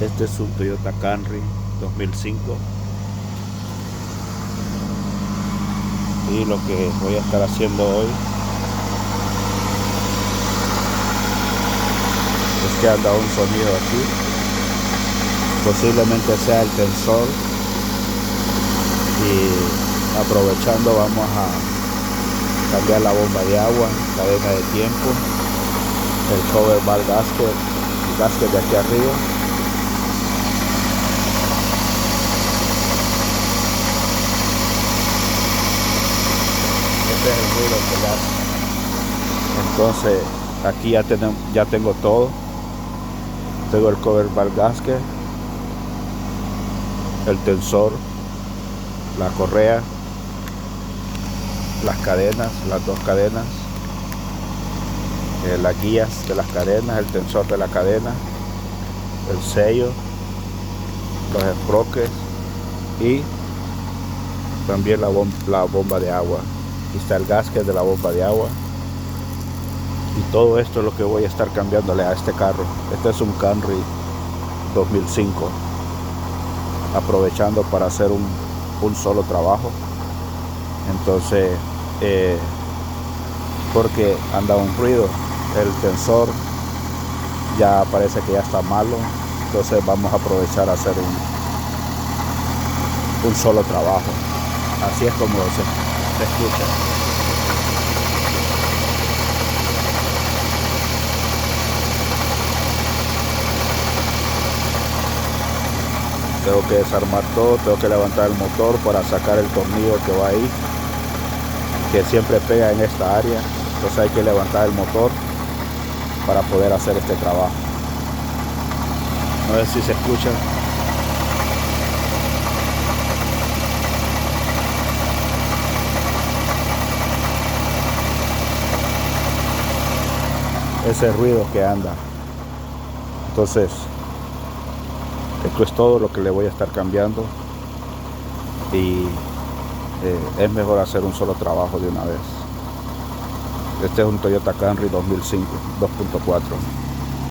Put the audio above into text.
Este es un Toyota Camry 2005 y lo que voy a estar haciendo hoy es que anda un sonido aquí, posiblemente sea el tensor, y aprovechando vamos a cambiar la bomba de agua, cadena de tiempo, el cover valve gasket, el gasket de aquí arriba. Este es el ruido que hace. Entonces aquí ya tengo todo. Tengo el cover valve gasket, el tensor, la correa, las cadenas, las dos cadenas, las guías de las cadenas, el tensor de la cadena, el sello, los sprockets y también la bomba de agua. Aquí está el gasket de la bomba de agua. Y todo esto es lo que voy a estar cambiándole a este carro. Este es un Camry 2005. Aprovechando para hacer un solo trabajo. Entonces, porque anda un ruido. El tensor ya parece que ya está malo. Entonces vamos a aprovechar a hacer un solo trabajo. Así es como se escucha. Tengo que desarmar todo, tengo que levantar el motor para sacar el tornillo que va ahí, que siempre pega en esta área. Entonces hay que levantar el motor para poder hacer este trabajo. A ver si se escucha. Ese ruido que anda. Entonces esto es todo lo que le voy a estar cambiando, y es mejor hacer un solo trabajo de una vez. Este es un Toyota Camry 2005 2.4.